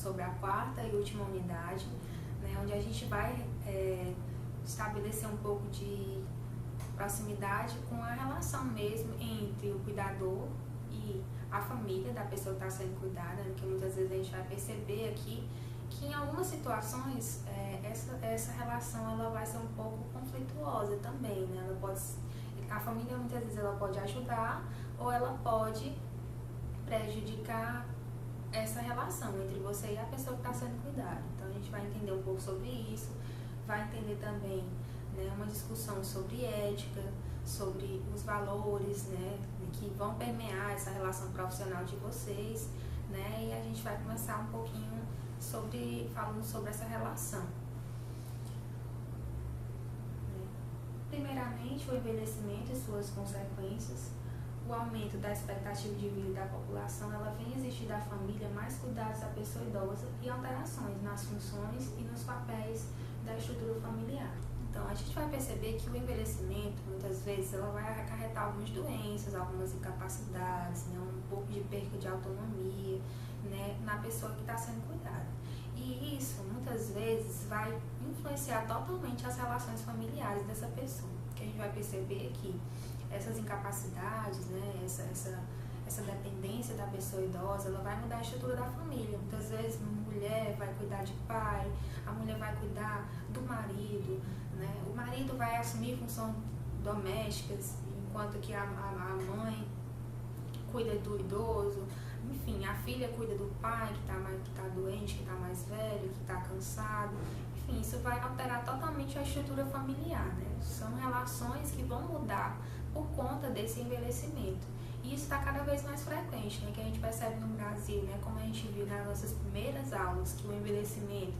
sobre a quarta e última unidade, né, onde a gente vai estabelecer um pouco de proximidade com a relação mesmo entre o cuidador e a família da pessoa que está sendo cuidada, que muitas vezes a gente vai perceber aqui que em algumas situações essa relação ela vai ser um pouco conflituosa também, né? A família muitas vezes ela pode ajudar ou ela pode prejudicar essa relação entre você e a pessoa que está sendo cuidada. Então a gente vai entender um pouco sobre isso, vai entender também, né, uma discussão sobre ética, sobre os valores, né, que vão permear essa relação profissional de vocês, né, e a gente vai começar um pouquinho falando sobre essa relação. Primeiramente, o envelhecimento e suas consequências. O aumento da expectativa de vida da população, ela vem exigir da família mais cuidados da pessoa idosa e alterações nas funções e nos papéis da estrutura familiar. Então, a gente vai perceber que o envelhecimento, muitas vezes, ela vai acarretar algumas doenças, algumas incapacidades, né, um pouco de perda de autonomia, né, na pessoa que está sendo cuidada. E isso, muitas vezes, vai influenciar totalmente as relações familiares dessa pessoa. Que a gente vai perceber que essas incapacidades, né, essa dependência da pessoa idosa, ela vai mudar a estrutura da família. Muitas vezes a mulher vai cuidar de pai, a mulher vai cuidar do marido, né? O marido vai assumir funções domésticas, enquanto que a mãe cuida do idoso, enfim, a filha cuida do pai que está doente, que está mais velho, que está cansado. Enfim, isso vai alterar totalmente a estrutura familiar, né? São relações que vão mudar por conta desse envelhecimento. E isso está cada vez mais frequente, né? Que a gente percebe no Brasil, né? Como a gente viu nas nossas primeiras aulas, que o envelhecimento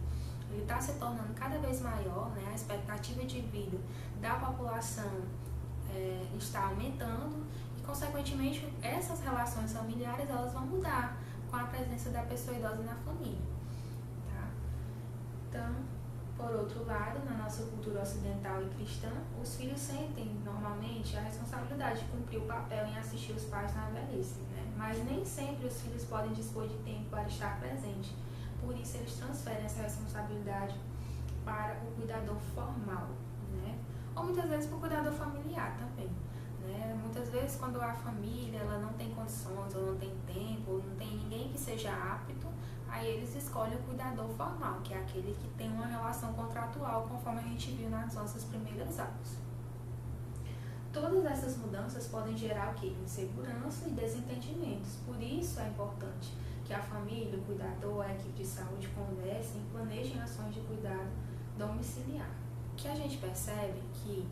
ele está se tornando cada vez maior, né? A expectativa de vida da população está aumentando e, consequentemente, essas relações familiares elas vão mudar com a presença da pessoa idosa na família. Tá? Então, por outro lado, na nossa cultura ocidental e cristã, os filhos sentem normalmente a responsabilidade de cumprir o papel em assistir os pais na velhice, né? Mas nem sempre os filhos podem dispor de tempo para estar presente. Por isso, eles transferem essa responsabilidade para o cuidador formal, né? Ou muitas vezes para o cuidador familiar também, né? Muitas vezes, quando a família ela não tem condições, ou não tem tempo, ou não tem ninguém que seja apto, aí eles escolhem o cuidador formal, que é aquele que tem uma relação contratual, conforme a gente viu nas nossas primeiras aulas. Todas essas mudanças podem gerar o quê? Insegurança e desentendimentos. Por isso é importante que a família, o cuidador, a equipe de saúde conversem e planejem ações de cuidado domiciliar. O que a gente percebe que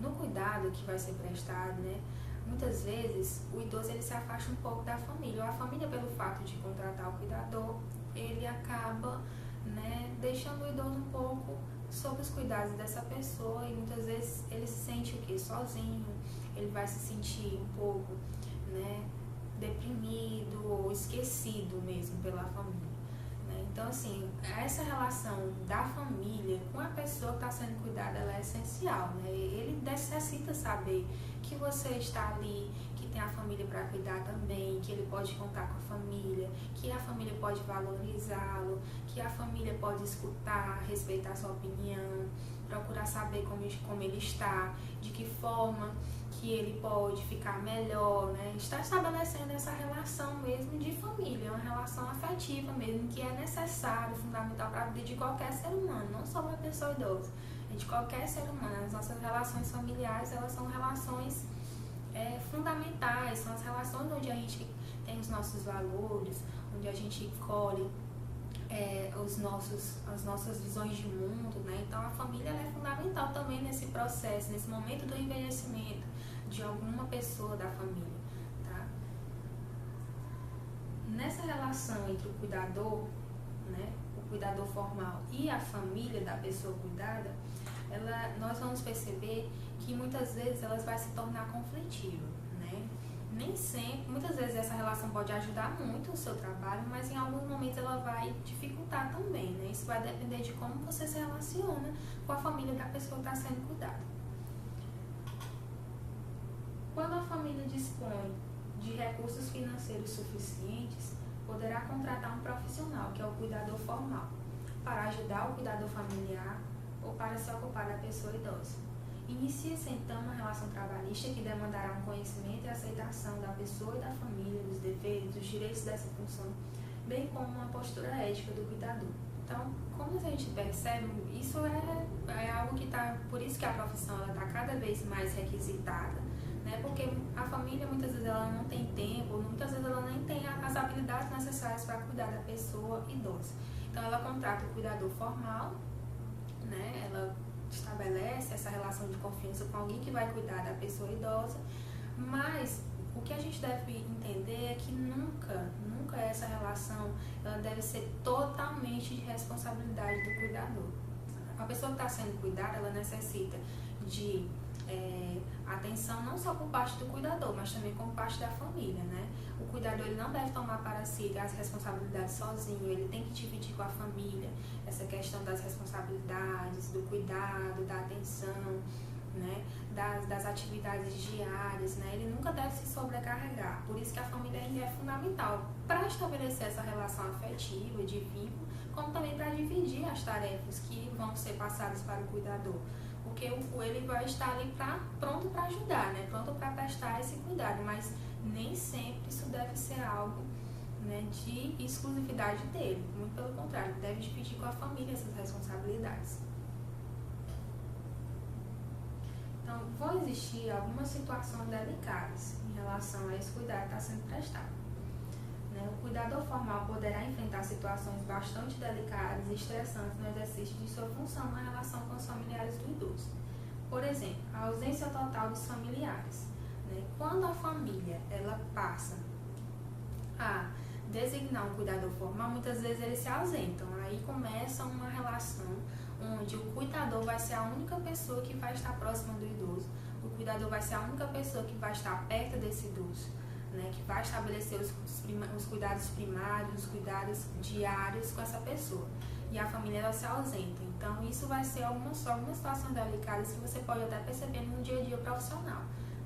no cuidado que vai ser prestado, né, muitas vezes o idoso ele se afasta um pouco da família, ou a família, pelo fato de contratar o cuidador, ele acaba, né, deixando o idoso um pouco sob os cuidados dessa pessoa, e muitas vezes ele se sente o quê? Sozinho, ele vai se sentir um pouco, né, deprimido ou esquecido mesmo pela família. Então, assim, essa relação da família com a pessoa que está sendo cuidada, ela é essencial, né? Ele necessita saber que você está ali, que tem a família para cuidar também, que ele pode contar com a família, que a família pode valorizá-lo, que a família pode escutar, respeitar sua opinião, procurar saber como ele está, de que forma que ele pode ficar melhor, né? Está estabelecendo essa relação mesmo de família, uma relação afetiva mesmo, que é necessário, fundamental para a vida de qualquer ser humano, não só para a pessoa idosa, é de qualquer ser humano. As nossas relações familiares, elas são relações fundamentais, são as relações onde a gente tem os nossos valores, onde a gente colhe as nossas visões de mundo, né? Então a família ela é fundamental também nesse processo, nesse momento do envelhecimento de alguma pessoa da família, tá? Nessa relação entre o cuidador, né, o cuidador formal e a família da pessoa cuidada, nós vamos perceber que muitas vezes ela vai se tornar conflitiva, né? Nem sempre, muitas vezes essa relação pode ajudar muito o seu trabalho, mas em alguns momentos ela vai dificultar também, né? Isso vai depender de como você se relaciona com a família da pessoa que está sendo cuidada. Quando a família dispõe de recursos financeiros suficientes, poderá contratar um profissional, que é o cuidador formal, para ajudar o cuidador familiar ou para se ocupar da pessoa idosa. Inicia-se então uma relação trabalhista que demandará um conhecimento e aceitação da pessoa e da família, dos deveres, dos direitos dessa função, bem como uma postura ética do cuidador. Então, como a gente percebe, isso é algo que está, por isso que a profissão está cada vez mais requisitada, né? Porque a família muitas vezes ela não tem tempo, muitas vezes ela nem tem as habilidades necessárias para cuidar da pessoa idosa. Então, ela contrata o cuidador formal, né? Ela estabelece essa relação de confiança com alguém que vai cuidar da pessoa idosa, mas o que a gente deve entender é que nunca essa relação ela deve ser totalmente de responsabilidade do cuidador. A pessoa que está sendo cuidada, ela necessita de atenção não só por parte do cuidador, mas também por parte da família, né? O cuidador ele não deve tomar para si as responsabilidades sozinho, ele tem que dividir com a família essa questão das responsabilidades, do cuidado, da atenção, né? Das atividades diárias, né? Ele nunca deve se sobrecarregar, por isso que a família é fundamental para estabelecer essa relação afetiva, de vínculo, como também para dividir as tarefas que vão ser passadas para o cuidador, porque ele vai estar ali pronto para ajudar, né? Pronto para prestar esse cuidado, mas nem sempre isso deve ser algo, né, de exclusividade dele, muito pelo contrário, ele deve dividir com a família essas responsabilidades. Então, vão existir algumas situações delicadas em relação a esse cuidado que está sendo prestado. Né? O cuidador formal poderá enfrentar situações bastante delicadas e estressantes no exercício de sua função na relação com os familiares do idoso. Por exemplo, a ausência total dos familiares. Né? Quando a família ela passa a designar um cuidador formal, muitas vezes eles se ausentam. Aí começa uma relação onde o cuidador vai ser a única pessoa que vai estar próxima do idoso, o cuidador vai ser a única pessoa que vai estar perto desse idoso, né, que vai estabelecer os cuidados primários, os cuidados diários com essa pessoa. E a família ela se ausenta. Então, isso vai ser algumas situações delicadas que você pode até perceber no dia a dia profissional.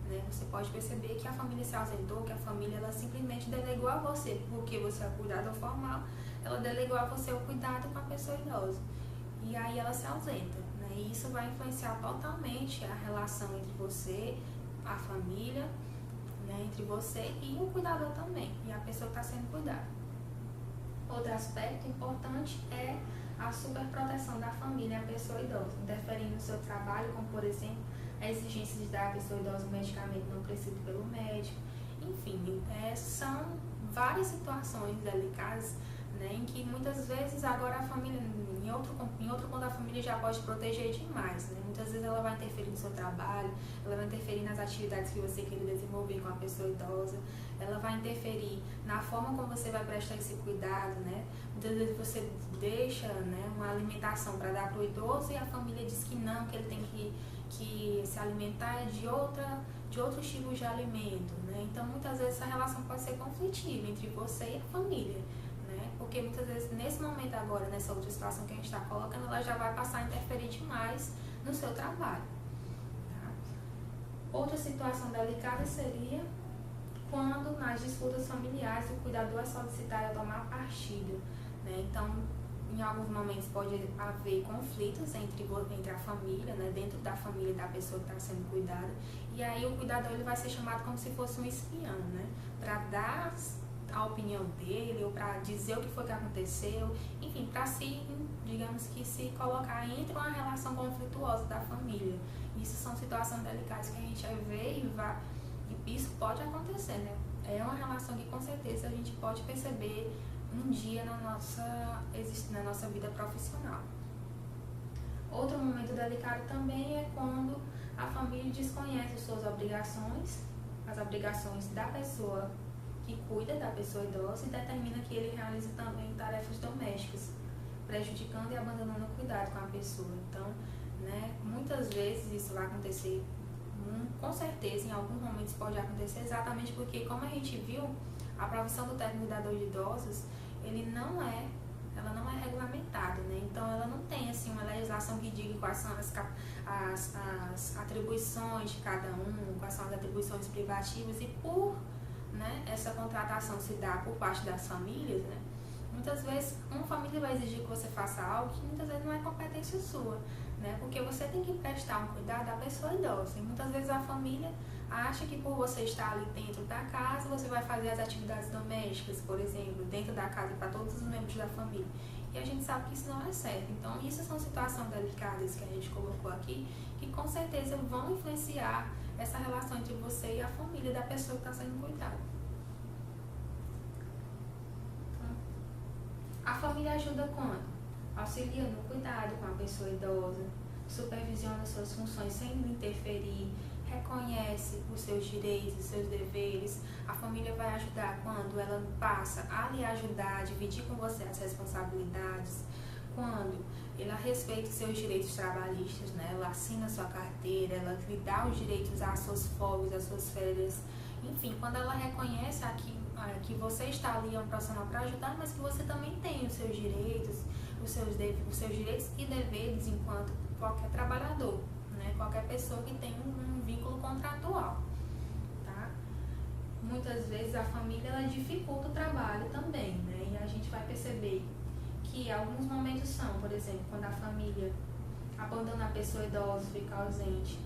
Né? Você pode perceber que a família se ausentou, que a família ela simplesmente delegou a você, porque você é o cuidador formal, ela delegou a você o cuidado com a pessoa idosa. E aí ela se ausenta, né? E isso vai influenciar totalmente a relação entre você, a família, né? Entre você e o cuidador também, e a pessoa que está sendo cuidada. Outro aspecto importante é a superproteção da família à pessoa idosa, interferindo no seu trabalho, como por exemplo, a exigência de dar à pessoa idosa um medicamento não prescrito pelo médico. Enfim, são várias situações delicadas, né, em que muitas vezes agora a família, em outro ponto a família já pode proteger demais, né? Muitas vezes ela vai interferir no seu trabalho, ela vai interferir nas atividades que você quer desenvolver com a pessoa idosa, ela vai interferir na forma como você vai prestar esse cuidado, né? Muitas vezes você deixa, né, uma alimentação para dar para o idoso e a família diz que não, que ele tem que se alimentar de outros tipos de alimento, né? Então muitas vezes essa relação pode ser conflitiva entre você e a família, né? Porque muitas vezes nesse momento agora, nessa outra situação que a gente está colocando, ela já vai passar a interferir demais no seu trabalho. Tá? Outra situação delicada seria quando nas disputas familiares o cuidador é solicitado a tomar partido, né? Então, em alguns momentos pode haver conflitos entre a família, né? Dentro da família da pessoa que está sendo cuidada, e aí o cuidador ele vai ser chamado como se fosse um espião, né? Para dar a opinião dele, ou para dizer o que foi que aconteceu, enfim, para digamos que se colocar entre uma relação conflituosa da família. Isso são situações delicadas que a gente vê e isso pode acontecer, né? É uma relação que com certeza a gente pode perceber um dia na nossa vida profissional. Outro momento delicado também é quando a família desconhece suas obrigações, as obrigações da pessoa que cuida da pessoa idosa e determina que ele realize também tarefas domésticas, prejudicando e abandonando o cuidado com a pessoa. Então, né, muitas vezes isso vai acontecer, com certeza, em alguns momentos pode acontecer, exatamente porque, como a gente viu, a profissão do técnico cuidador de idosos, ela não é regulamentada, né? Então ela não tem assim uma legislação que diga quais são as atribuições de cada um, quais são as atribuições privativas, e por né, essa contratação se dá por parte das famílias, né, muitas vezes uma família vai exigir que você faça algo que muitas vezes não é competência sua, né, porque você tem que prestar um cuidado à pessoa idosa. E muitas vezes a família acha que por você estar ali dentro da casa, você vai fazer as atividades domésticas, por exemplo, dentro da casa para todos os membros da família. E a gente sabe que isso não é certo. Então, isso são situações delicadas que a gente colocou aqui, que com certeza vão influenciar essa relação entre você e a família da pessoa que está sendo cuidada. A família ajuda quando? Auxilia no cuidado com a pessoa idosa, supervisiona suas funções sem interferir, reconhece os seus direitos, os seus deveres. A família vai ajudar quando ela passa a lhe ajudar, a dividir com você as responsabilidades, quando ela respeita os seus direitos trabalhistas, né? Ela assina sua carteira, ela lhe dá os direitos às suas folgas, às suas férias, enfim, quando ela reconhece que você está ali é um profissional para ajudar, mas que você também tem os seus direitos, os seus direitos e deveres enquanto qualquer trabalhador, né? Qualquer pessoa que tem um vínculo contratual, tá? Muitas vezes a família ela dificulta o trabalho também, né? E a gente vai perceber que alguns momentos são, por exemplo, quando a família abandona a pessoa idosa, fica ausente,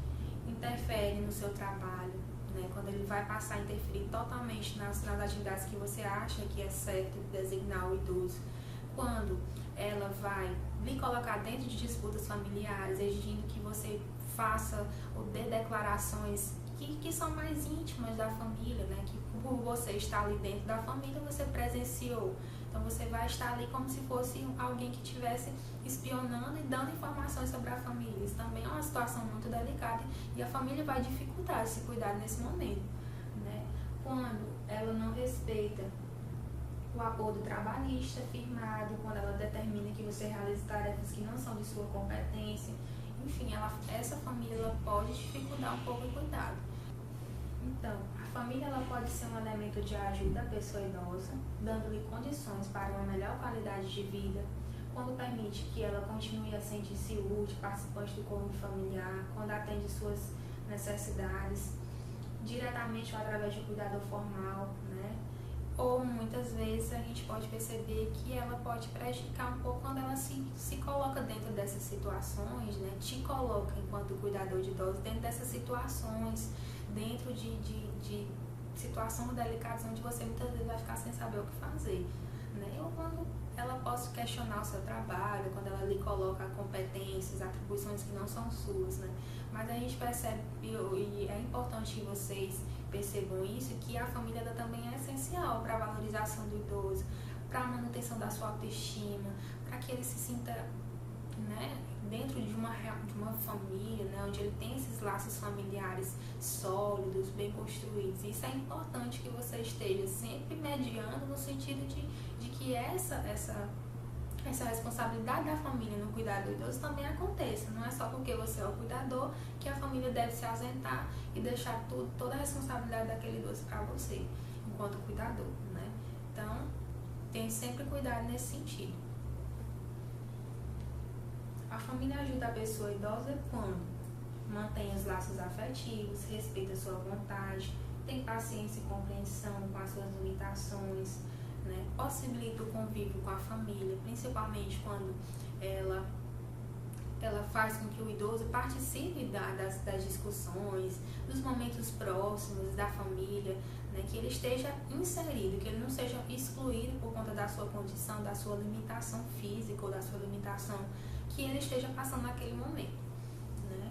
interfere no seu trabalho, né? Quando ele vai passar a interferir totalmente nas atividades que você acha que é certo designar o idoso, quando ela vai lhe colocar dentro de disputas familiares, exigindo que você faça ou dê declarações que são mais íntimas da família, né? Que por você estar ali dentro da família, você presenciou. Então você vai estar ali como se fosse alguém que estivesse espionando e dando informações sobre a família. Isso também é uma situação muito delicada e a família vai dificultar esse cuidado nesse momento, né? Quando ela não respeita o acordo trabalhista firmado, quando ela determina que você realize tarefas que não são de sua competência, enfim, essa família ela pode dificultar um pouco o cuidado. Então, a família ela pode ser um elemento de ajuda à pessoa idosa, dando-lhe condições para uma melhor qualidade de vida, quando permite que ela continue a sentir-se útil, participante do convívio familiar, quando atende suas necessidades, diretamente ou através de cuidador formal, né? Ou muitas vezes a gente pode perceber que ela pode prejudicar um pouco quando ela se coloca dentro dessas situações, né? Te coloca enquanto cuidador de idosos dentro dessas situações, dentro de situações delicadas onde você muitas vezes vai ficar sem saber o que fazer, né? Ou quando ela possa questionar o seu trabalho, quando ela lhe coloca competências, atribuições que não são suas, né? Mas a gente percebe, e é importante que vocês percebam isso, que a família ela também é essencial para a valorização do idoso, para a manutenção da sua autoestima, para que ele se sinta, né, dentro de uma família, né, onde ele tem esses laços familiares sólidos, bem construídos. Isso é importante que você esteja sempre mediando no sentido de que essa responsabilidade da família no cuidado do idoso também aconteça. Não é só porque você é o cuidador que a família deve se ausentar e deixar toda a responsabilidade daquele idoso para você, enquanto cuidador, né? Então, tem sempre cuidado nesse sentido. A família ajuda a pessoa idosa quando mantém os laços afetivos, respeita a sua vontade, tem paciência e compreensão com as suas limitações, né? Possibilita o convívio com a família, principalmente quando ela faz com que o idoso participe das discussões, dos momentos próximos da família, né? Que ele esteja inserido, que ele não seja excluído por conta da sua condição, da sua limitação física ou da sua limitação que ele esteja passando naquele momento, né?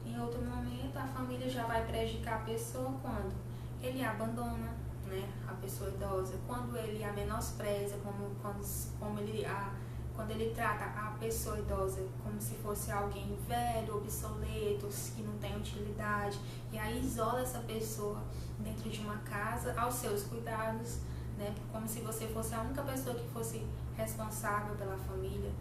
Em outro momento, a família já vai prejudicar a pessoa quando ele abandona, né, a pessoa idosa, quando ele a menospreza, quando ele trata a pessoa idosa como se fosse alguém velho, obsoleto, que não tem utilidade, e aí isola essa pessoa dentro de uma casa aos seus cuidados, né, como se você fosse a única pessoa que fosse responsável pela família,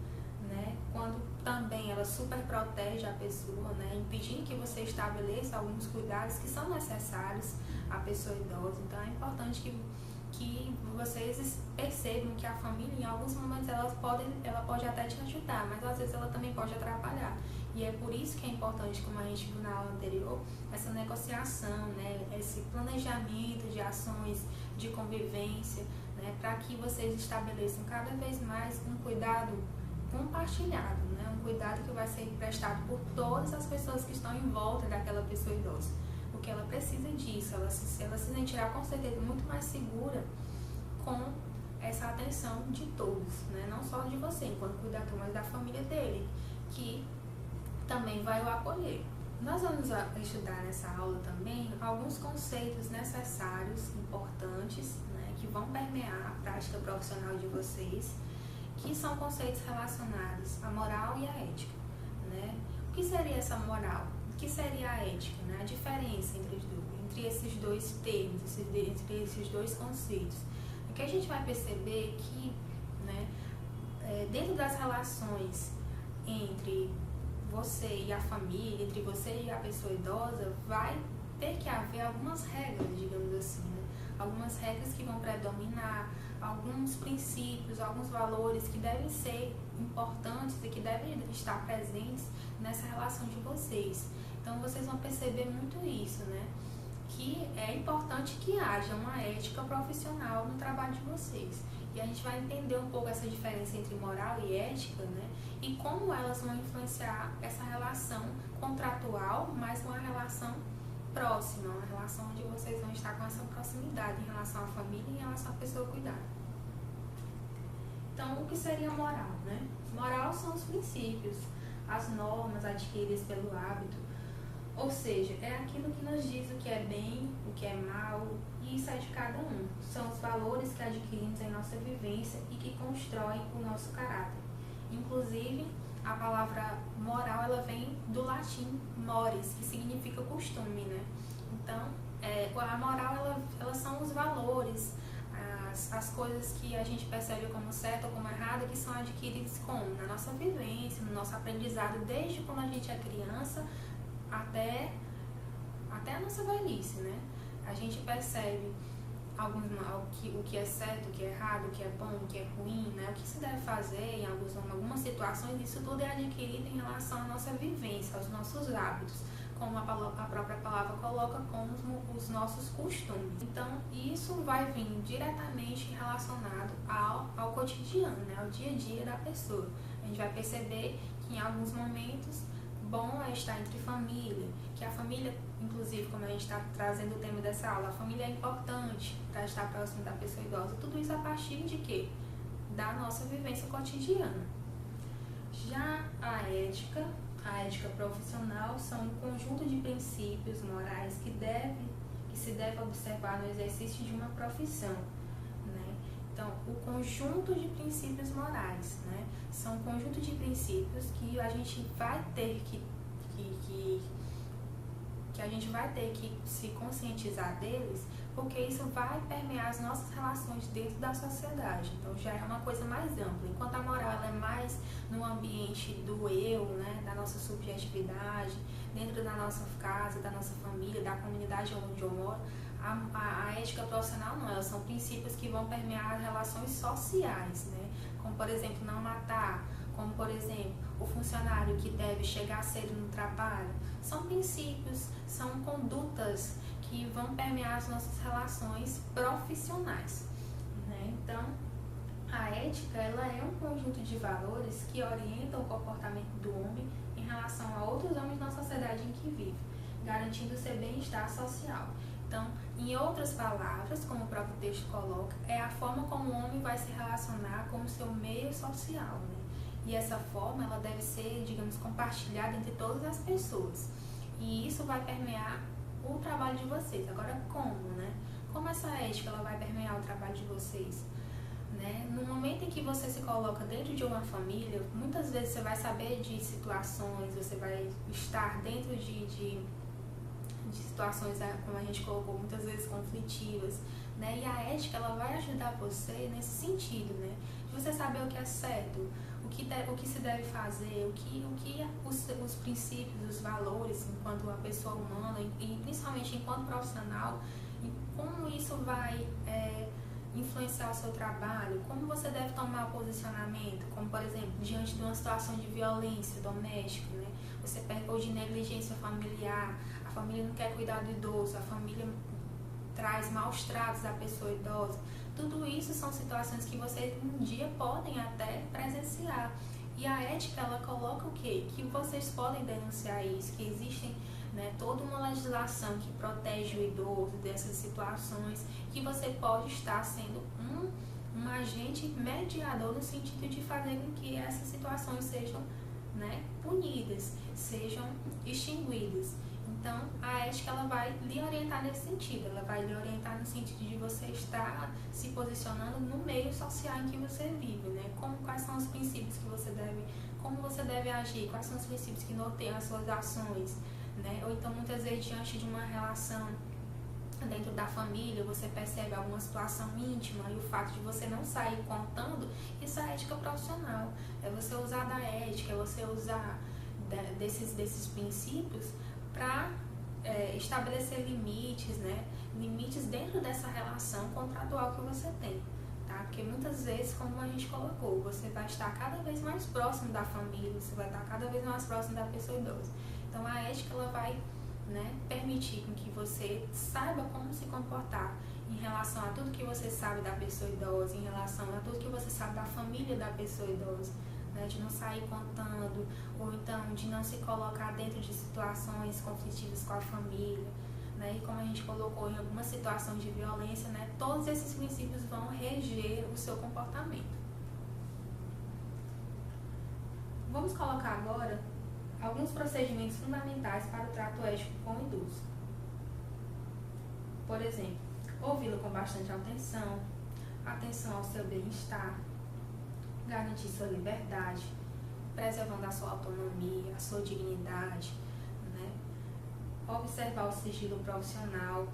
né, quando também ela super protege a pessoa, né, impedindo que você estabeleça alguns cuidados que são necessários à pessoa idosa. Então é importante que vocês percebam que a família, em alguns momentos, ela pode até te ajudar, mas às vezes ela também pode atrapalhar. E é por isso que é importante, como a gente viu na aula anterior, essa negociação, né, esse planejamento de ações de convivência, né, para que vocês estabeleçam cada vez mais um cuidado compartilhado, né, um cuidado que vai ser prestado por todas as pessoas que estão em volta daquela pessoa idosa, porque ela precisa disso, ela se sentirá com certeza muito mais segura com essa atenção de todos, né, não só de você enquanto cuidador, mas da família dele, que também vai o acolher. Nós vamos estudar nessa aula também alguns conceitos necessários, importantes, né, que vão permear a prática profissional de vocês, que são conceitos relacionados à moral e à ética, né? O que seria essa moral? O que seria a ética, né? A diferença entre esses dois termos, entre esses dois conceitos. O que a gente vai perceber que, né, dentro das relações entre você e a família, entre você e a pessoa idosa, vai ter que haver algumas regras, digamos assim, né? Algumas regras que vão predominar, alguns princípios, alguns valores que devem ser importantes e que devem estar presentes nessa relação de vocês. Então vocês vão perceber muito isso, né? Que é importante que haja uma ética profissional no trabalho de vocês. E a gente vai entender um pouco essa diferença entre moral e ética, né? E como elas vão influenciar essa relação contratual, mas uma relação próxima, uma relação onde vocês vão estar com essa proximidade em relação à família e em relação à pessoa cuidada. Então, o que seria moral, né? Moral são os princípios, as normas adquiridas pelo hábito, ou seja, é aquilo que nos diz o que é bem, o que é mal, e isso é de cada um. São os valores que adquirimos em nossa vivência e que constroem o nosso caráter. Inclusive, a palavra moral, ela vem do latim mores, que significa costume, né? Então, a moral, elas são os valores, as coisas que a gente percebe como certo ou como errado, que são adquiridas como? Na nossa vivência, no nosso aprendizado, desde quando a gente é criança até a nossa velhice, né? A gente percebe o que é certo, o que é errado, o que é bom, o que é ruim, né? O que se deve fazer em algumas situações, isso tudo é adquirido em relação à nossa vivência, aos nossos hábitos, como a própria palavra coloca, como os nossos costumes. Então, isso vai vir diretamente relacionado ao cotidiano, né? Ao dia a dia da pessoa. A gente vai perceber que em alguns momentos bom é estar entre família, que a família, inclusive, como a gente está trazendo o tema dessa aula, a família é importante para estar próximo da pessoa idosa. Tudo isso a partir de quê? Da nossa vivência cotidiana. Já a ética profissional são um conjunto de princípios morais que se deve observar no exercício de uma profissão, né? Então, o conjunto de princípios morais, né? São um conjunto de princípios que a gente vai ter que a gente vai ter que se conscientizar deles, porque isso vai permear as nossas relações dentro da sociedade. Então já é uma coisa mais ampla. Enquanto a moral ela é mais no ambiente do eu, né, da nossa subjetividade, dentro da nossa casa, da nossa família, da comunidade onde eu moro, a ética profissional não, elas são princípios que vão permear as relações sociais, né? Como, por exemplo, não matar, como, por exemplo, o funcionário que deve chegar cedo no trabalho. São princípios, são condutas que vão permear as nossas relações profissionais, né? Então, a ética ela é um conjunto de valores que orientam o comportamento do homem em relação a outros homens na sociedade em que vive, garantindo seu bem-estar social. Então, em outras palavras, como o próprio texto coloca, é a forma como o homem vai se relacionar com o seu meio social, né? E essa forma, ela deve ser, digamos, compartilhada entre todas as pessoas. E isso vai permear o trabalho de vocês. Agora, como, né? Como essa ética ela vai permear o trabalho de vocês? Né? No momento em que você se coloca dentro de uma família, muitas vezes você vai saber de situações, você vai estar dentro de situações, como a gente colocou, muitas vezes conflitivas, né? E a ética ela vai ajudar você nesse sentido, né? De você saber o que é certo, o que se deve fazer, os princípios, os valores enquanto uma pessoa humana e principalmente enquanto profissional, e como isso vai influenciar o seu trabalho, como você deve tomar posicionamento, como por exemplo, diante de uma situação de violência doméstica, né? ou de negligência familiar, a família não quer cuidar do idoso, a família traz maus tratos à pessoa idosa. Tudo isso são situações que vocês um dia podem até presenciar. E a ética, ela coloca o quê? Que vocês podem denunciar isso, que existem, né, toda uma legislação que protege o idoso dessas situações, que você pode estar sendo um agente mediador no sentido de fazer com que essas situações sejam, né, punidas, sejam extinguidas. Então, a ética, ela vai lhe orientar nesse sentido, ela vai lhe orientar no sentido de você estar se posicionando no meio social em que você vive, né? Quais são os princípios que você deve, como você deve agir, quais são os princípios que norteiam as suas ações, né? Ou então, muitas vezes, diante de uma relação dentro da família, você percebe alguma situação íntima e o fato de você não sair contando, isso é ética profissional, é você usar da ética, é você usar desses princípios para estabelecer limites, né? Limites dentro dessa relação contratual que você tem, tá? Porque muitas vezes, como a gente colocou, você vai estar cada vez mais próximo da família, você vai estar cada vez mais próximo da pessoa idosa. Então, a ética, ela vai, né, permitir com que você saiba como se comportar em relação a tudo que você sabe da pessoa idosa, em relação a tudo que você sabe da família da pessoa idosa, né, de não sair contando, ou então de não se colocar dentro de situações conflitivas com a família, né, e como a gente colocou, em alguma situação de violência, né, todos esses princípios vão reger o seu comportamento. Vamos colocar agora alguns procedimentos fundamentais para o trato ético com o idoso. Por exemplo, ouvi-lo com bastante atenção, atenção ao seu bem-estar, garantir sua liberdade, preservando a sua autonomia, a sua dignidade, né? Observar o sigilo profissional,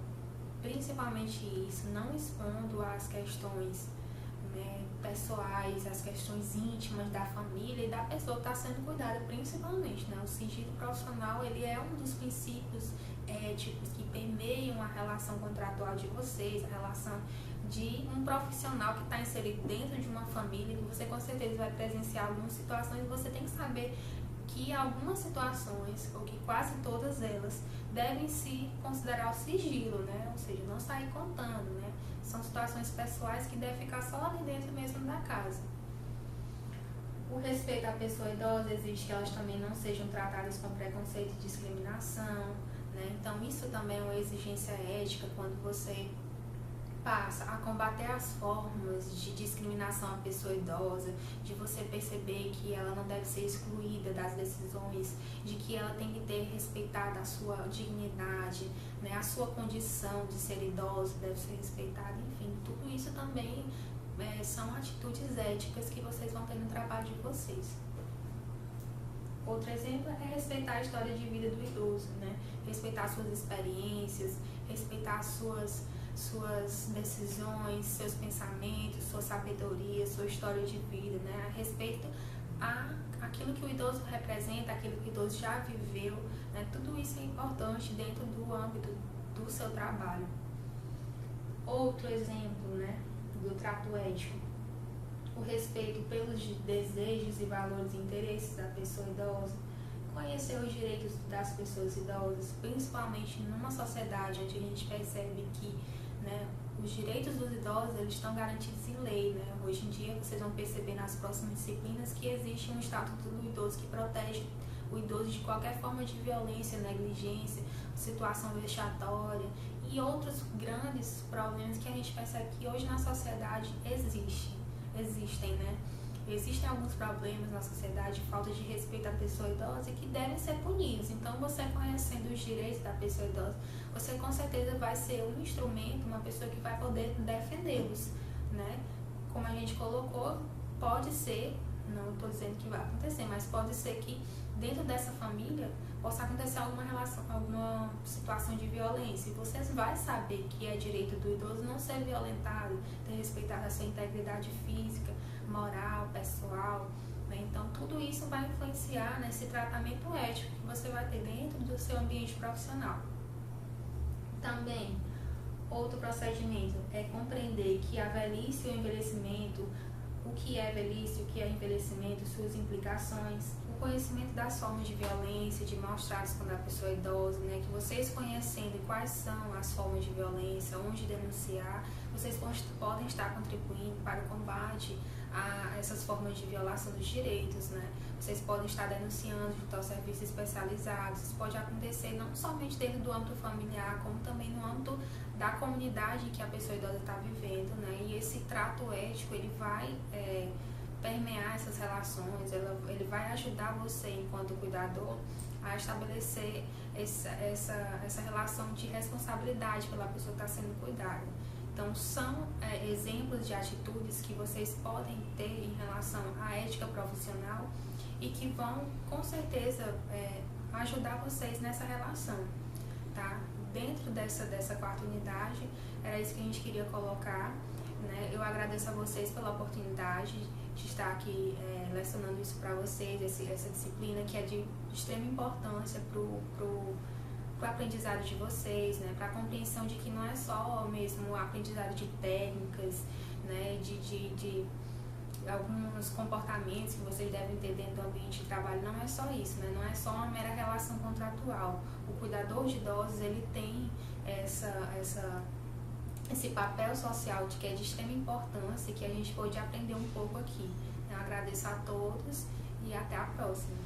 principalmente isso, não expondo as questões, né, pessoais, as questões íntimas da família e da pessoa que está sendo cuidada, principalmente, né? O sigilo profissional, ele é um dos princípios éticos que permeiam a relação contratual de vocês, a relação de um profissional que está inserido dentro de uma família, que você com certeza vai presenciar algumas situações, e você tem que saber que algumas situações, ou que quase todas elas, devem se considerar o sigilo, né? Ou seja, não sair contando, né? São situações pessoais que devem ficar só ali dentro mesmo da casa. O respeito à pessoa idosa exige que elas também não sejam tratadas com preconceito e discriminação, né? Então, isso também é uma exigência ética quando você passa a combater as formas de discriminação à pessoa idosa, de você perceber que ela não deve ser excluída das decisões, de que ela tem que ter respeitado a sua dignidade, né, a sua condição de ser idosa deve ser respeitada, enfim, tudo isso também são atitudes éticas que vocês vão ter no trabalho de vocês. Outro exemplo é respeitar a história de vida do idoso, né? Respeitar suas experiências, respeitar suas decisões, seus pensamentos, sua sabedoria, sua história de vida, né? A respeito aquilo que o idoso representa, aquilo que o idoso já viveu, né? Tudo isso é importante dentro do âmbito do seu trabalho. Outro exemplo, né, do trato ético, o respeito pelos desejos e valores e interesses da pessoa idosa, conhecer os direitos das pessoas idosas, principalmente numa sociedade onde a gente percebe que, né, os direitos dos idosos, eles estão garantidos em lei, né? Hoje em dia vocês vão perceber nas próximas disciplinas que existe um estatuto do idoso que protege o idoso de qualquer forma de violência, negligência, situação vexatória e outros grandes problemas que a gente percebe que hoje na sociedade existem, né? Existem alguns problemas na sociedade, falta de respeito à pessoa idosa, que devem ser punidos. Então, você conhecendo os direitos da pessoa idosa, você com certeza vai ser um instrumento, uma pessoa que vai poder defendê-los, né? Como a gente colocou, pode ser, não estou dizendo que vai acontecer, mas pode ser que dentro dessa família possa acontecer alguma situação de violência. E você vai saber que é direito do idoso não ser violentado, ter respeitado a sua integridade física, moral, pessoal, né? Então, tudo isso vai influenciar nesse tratamento ético que você vai ter dentro do seu ambiente profissional. Também, outro procedimento é compreender que a velhice e o envelhecimento, o que é velhice, o que é envelhecimento, suas implicações, o conhecimento das formas de violência, de maus tratos quando a pessoa é idosa, né? Que vocês conhecendo quais são as formas de violência, onde denunciar, vocês podem estar contribuindo para o combate a essas formas de violação dos direitos, né? Vocês podem estar denunciando junto aos serviços especializados. Isso pode acontecer não somente dentro do âmbito familiar, como também no âmbito da comunidade que a pessoa idosa está vivendo, né? E esse trato ético, ele vai permear essas relações, ele vai ajudar você, enquanto cuidador, a estabelecer essa relação de responsabilidade pela pessoa que está sendo cuidada. Então, são exemplos de atitudes que vocês podem ter em relação à ética profissional e que vão, com certeza, ajudar vocês nessa relação, tá? Dentro dessa quarta unidade, era isso que a gente queria colocar, né? Eu agradeço a vocês pela oportunidade de estar aqui lecionando isso para vocês, essa disciplina que é de extrema importância para o aprendizado de vocês, né? Para a compreensão de que não é só mesmo o aprendizado de técnicas, né? de alguns comportamentos que vocês devem ter dentro do ambiente de trabalho, não é só isso, né? Não é só uma mera relação contratual. O cuidador de idosos, ele tem esse papel social que é de extrema importância e que a gente pôde aprender um pouco aqui. Eu agradeço a todos e até a próxima.